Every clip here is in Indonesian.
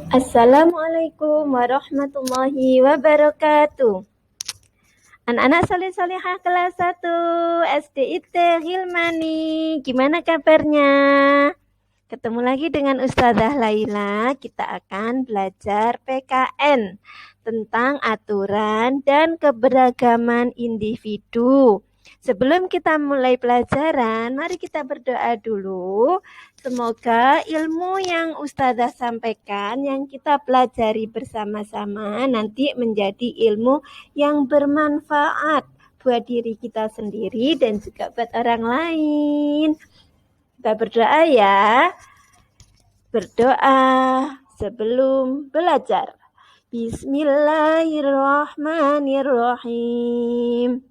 Assalamualaikum warahmatullahi wabarakatuh. Anak-anak saleh-salehah kelas 1 SDIT Hilmani, gimana kabarnya? Ketemu lagi dengan Ustazah Laila, kita akan belajar PKN tentang aturan dan keberagaman individu. Sebelum kita mulai pelajaran, mari kita berdoa dulu. Semoga ilmu yang Ustazah sampaikan, yang kita pelajari bersama-sama nanti menjadi ilmu yang bermanfaat buat diri kita sendiri dan juga buat orang lain. Kita berdoa ya. Berdoa sebelum belajar. Bismillahirrahmanirrahim.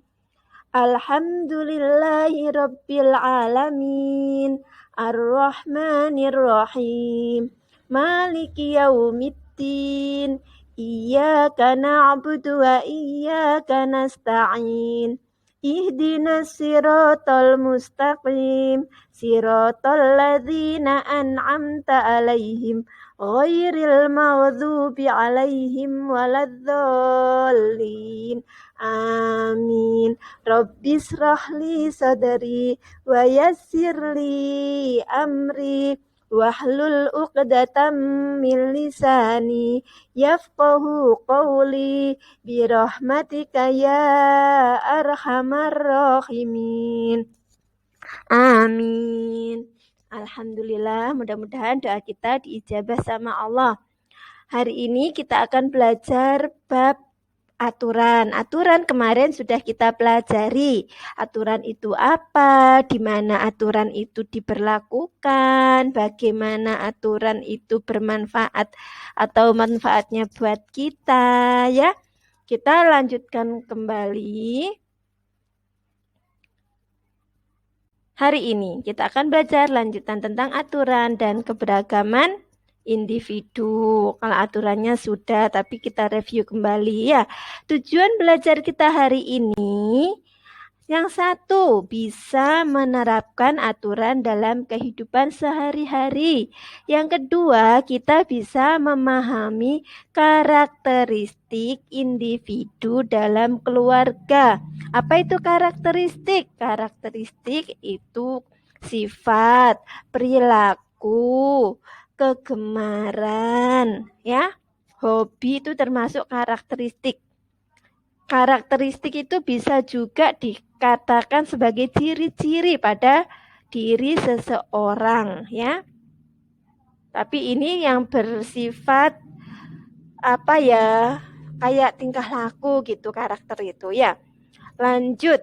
Alhamdulillahi rabbil alamin. Ar-Rahmanir-Rahim. Maliki yaumiddin. Iyyaka na'budu wa iyyaka nasta'in. Ihdinas siratal mustaqim. Siratal ladzina an'amta alaihim. Ghairil maghdubi alaihim waladdallin. Amin. Rabbis rahli sadri wa yassirli amri wahlul uqdatam min lisani yafqahu qawli birahmatika ya arhamar rahimin. Amin. Alhamdulillah, mudah-mudahan doa kita diijabah sama Allah. Hari ini kita akan belajar bab aturan. Aturan kemarin sudah kita pelajari. Aturan itu apa? Di mana aturan itu diberlakukan? Bagaimana aturan itu bermanfaat atau manfaatnya buat kita, ya? Kita lanjutkan kembali. Hari ini kita akan belajar lanjutan tentang aturan dan keberagaman individu. Kalau aturannya sudah, tapi kita review kembali ya. Tujuan belajar kita hari ini, yang satu, bisa menerapkan aturan dalam kehidupan sehari-hari. Yang kedua, kita bisa memahami karakteristik individu dalam keluarga. Apa itu karakteristik? Karakteristik itu sifat, perilaku, kegemaran, ya. Hobi itu termasuk karakteristik. Karakteristik itu bisa juga dikatakan sebagai ciri-ciri pada diri seseorang, ya. Tapi ini yang bersifat apa ya? Kayak tingkah laku gitu karakter itu, ya. Lanjut.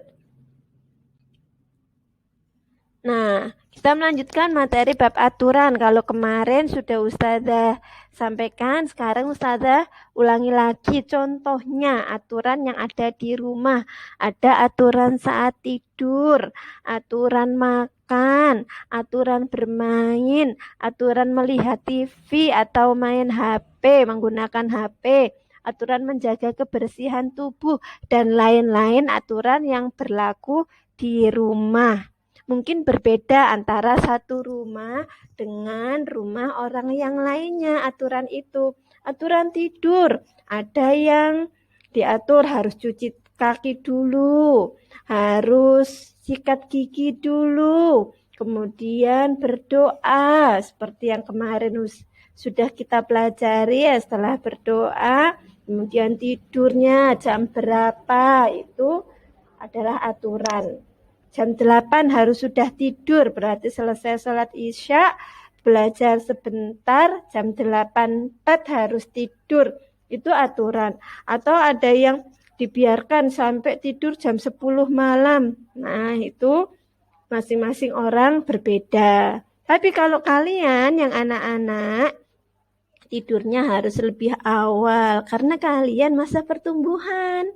Nah, kita melanjutkan materi bab aturan. Kalau kemarin sudah Ustazah sampaikan, sekarang Ustazah ulangi lagi contohnya aturan yang ada di rumah. Ada aturan saat tidur, aturan makan, aturan bermain, aturan melihat TV atau main HP, menggunakan HP, aturan menjaga kebersihan tubuh, dan lain-lain aturan yang berlaku di rumah. Mungkin berbeda antara satu rumah dengan rumah orang yang lainnya aturan itu. Aturan tidur, ada yang diatur harus cuci kaki dulu, harus sikat gigi dulu, kemudian berdoa seperti yang kemarin sudah kita pelajari ya. Setelah berdoa, kemudian tidurnya jam berapa, itu adalah aturan. Jam 8 harus sudah tidur, berarti selesai sholat isya, belajar sebentar, jam 8.4 harus tidur. Itu aturan. Atau ada yang dibiarkan sampai tidur jam 10 malam. Nah, itu masing-masing orang berbeda. Tapi kalau kalian yang anak-anak, tidurnya harus lebih awal karena kalian masa pertumbuhan.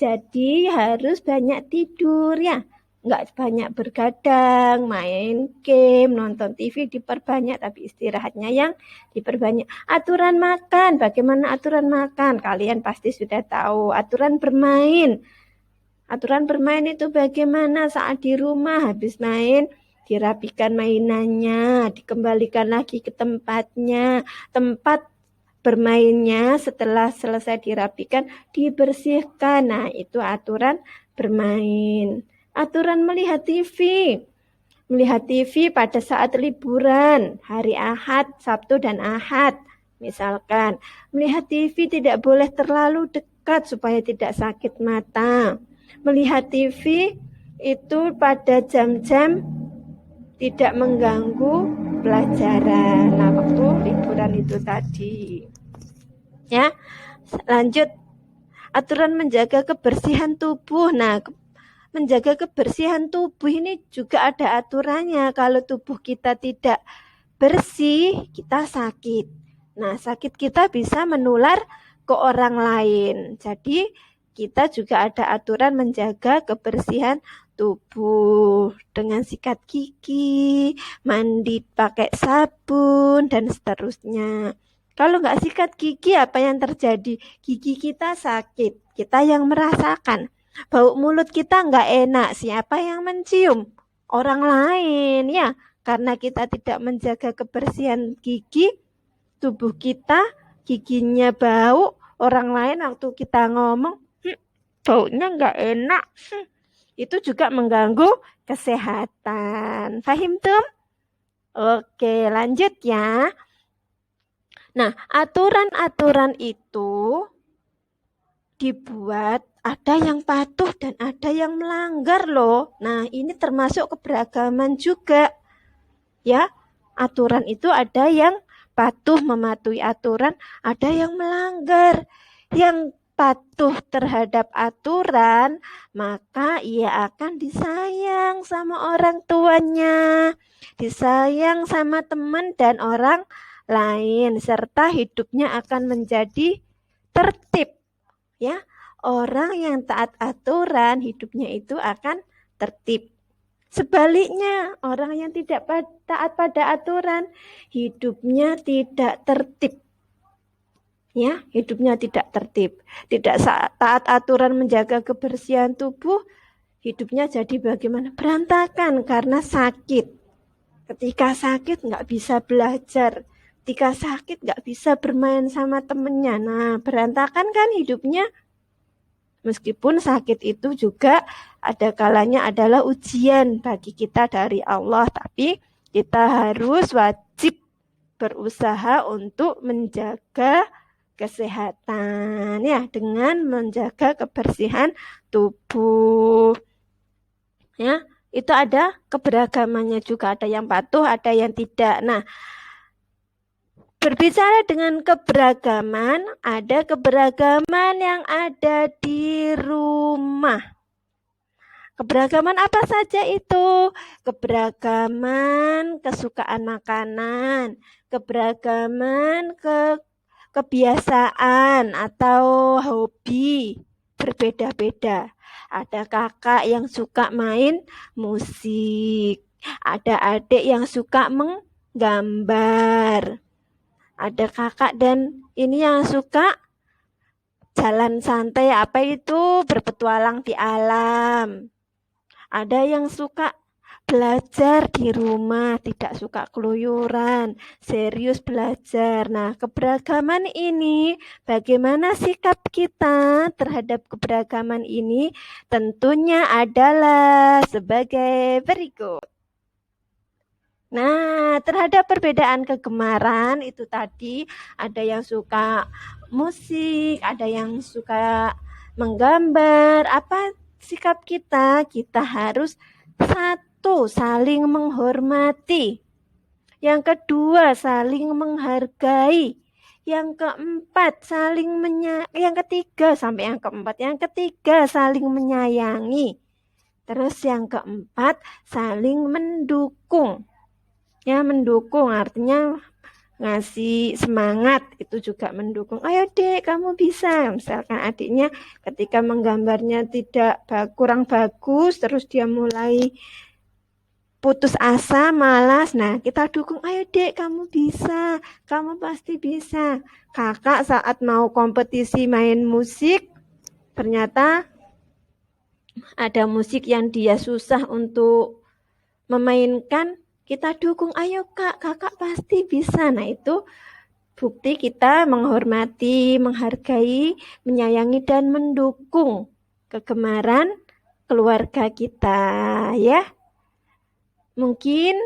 Jadi harus banyak tidur ya. Nggak banyak bergadang, main game, nonton TV diperbanyak, tapi istirahatnya yang diperbanyak. Aturan makan, bagaimana aturan makan? Kalian pasti sudah tahu. Aturan bermain. Aturan bermain itu bagaimana saat di rumah habis main, dirapikan mainannya, dikembalikan lagi ke tempatnya. Tempat bermainnya setelah selesai dirapikan, dibersihkan. Nah, itu aturan bermain. Aturan melihat TV. Melihat TV pada saat liburan, hari Ahad, Sabtu dan Ahad. Misalkan, melihat TV tidak boleh terlalu dekat supaya tidak sakit mata. Melihat TV itu pada jam-jam tidak mengganggu pelajaran. Nah, waktu liburan itu tadi. Ya, lanjut. Aturan menjaga kebersihan tubuh. Nah, menjaga kebersihan tubuh ini juga ada aturannya. Kalau tubuh kita tidak bersih, kita sakit. Nah, sakit kita bisa menular ke orang lain. Jadi, kita juga ada aturan menjaga kebersihan tubuh dengan sikat gigi, mandi pakai sabun, dan seterusnya. Kalau nggak sikat gigi, apa yang terjadi? Gigi kita sakit, kita yang merasakan. Bau mulut kita nggak enak, siapa yang mencium? Orang lain, ya. Karena kita tidak menjaga kebersihan gigi, tubuh kita, giginya bau, orang lain waktu kita ngomong, baunya nggak enak. Itu juga mengganggu kesehatan. Fahim tuh? Oke, lanjut ya. Nah, aturan-aturan itu dibuat, ada yang patuh dan ada yang melanggar loh. Nah, ini termasuk keberagaman juga. Ya, aturan itu ada yang patuh mematuhi aturan, ada yang melanggar. Yang patuh terhadap aturan, maka ia akan disayang sama orang tuanya, disayang sama teman dan orang lain, serta hidupnya akan menjadi tertib. Ya, orang yang taat aturan, hidupnya itu akan tertib. Sebaliknya, orang yang tidak taat pada aturan, hidupnya tidak tertib. Ya, hidupnya tidak tertib. Tidak taat aturan menjaga kebersihan tubuh, hidupnya jadi bagaimana? Berantakan karena sakit. Ketika sakit nggak bisa belajar. Ketika sakit nggak bisa bermain sama temennya. Nah, berantakan kan hidupnya. Meskipun sakit itu juga ada kalanya adalah ujian bagi kita dari Allah. Tapi kita harus wajib berusaha untuk menjaga kesehatan ya dengan menjaga kebersihan tubuh. Ya, itu ada keberagamannya juga, ada yang patuh, ada yang tidak. Nah, berbicara dengan keberagaman, ada keberagaman yang ada di rumah. Keberagaman apa saja itu? Keberagaman kesukaan makanan, keberagaman kebiasaan atau hobi berbeda-beda. Ada kakak yang suka main musik, ada adik yang suka menggambar, ada kakak dan ini yang suka jalan santai, apa itu? Berpetualang di alam. Ada yang suka belajar di rumah, tidak suka keluyuran, serius belajar. Nah, keberagaman ini, bagaimana sikap kita terhadap keberagaman ini? Tentunya adalah sebagai berikut. Nah, terhadap perbedaan kegemaran itu tadi, ada yang suka musik, ada yang suka menggambar. Apa sikap kita? Kita harus satu, saling menghormati. Yang kedua, saling menghargai. Yang keempat, yang ketiga sampai yang keempat. Yang ketiga, saling menyayangi. Terus yang keempat, saling mendukung. Ya, mendukung artinya ngasih semangat, itu juga mendukung. Ayo dek, kamu bisa. Misalkan adiknya ketika menggambarnya tidak kurang bagus, terus dia mulai putus asa, malas. Nah, kita dukung, ayo dek, kamu bisa. Kamu pasti bisa. Kakak saat mau kompetisi main musik, ternyata ada musik yang dia susah untuk memainkan, kita dukung, ayo kak, kakak pasti bisa. Nah, itu Bukti kita menghormati, menghargai, menyayangi, dan mendukung kegemaran keluarga kita, ya. Mungkin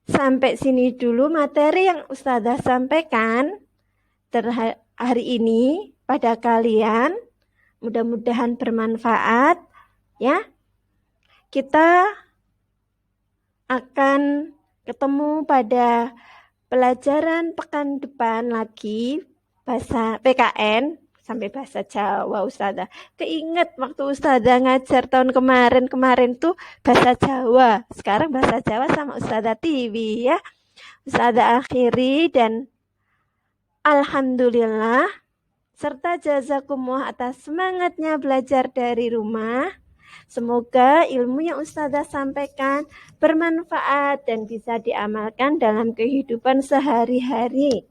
sampai sini dulu materi yang Ustazah sampaikan hari ini pada kalian. Mudah-mudahan bermanfaat, ya. Kita akan ketemu pada pelajaran pekan depan lagi bahasa PKN sampai bahasa Jawa Ustazah. Keinget waktu Ustazah ngajar tahun kemarin tuh bahasa Jawa. Sekarang bahasa Jawa sama Ustazah TV, ya. Ustazah akhiri dan alhamdulillah serta jazakumullah atas semangatnya belajar dari rumah. Semoga ilmu yang Ustazah sampaikan bermanfaat dan bisa diamalkan dalam kehidupan sehari-hari.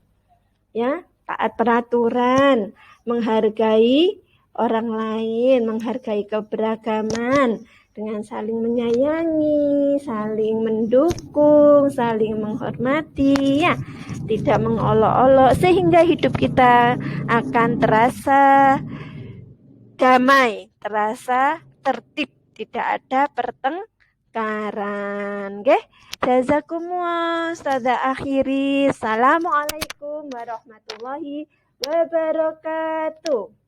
Ya, taat peraturan, menghargai orang lain, menghargai keberagaman dengan saling menyayangi, saling mendukung, saling menghormati, ya, tidak mengolok-olok sehingga hidup kita akan terasa damai, terasa tertib, tidak ada pertengkaran. Nggih. Jazakumullah. Ustazah akhiri. Assalamualaikum warahmatullahi wabarakatuh.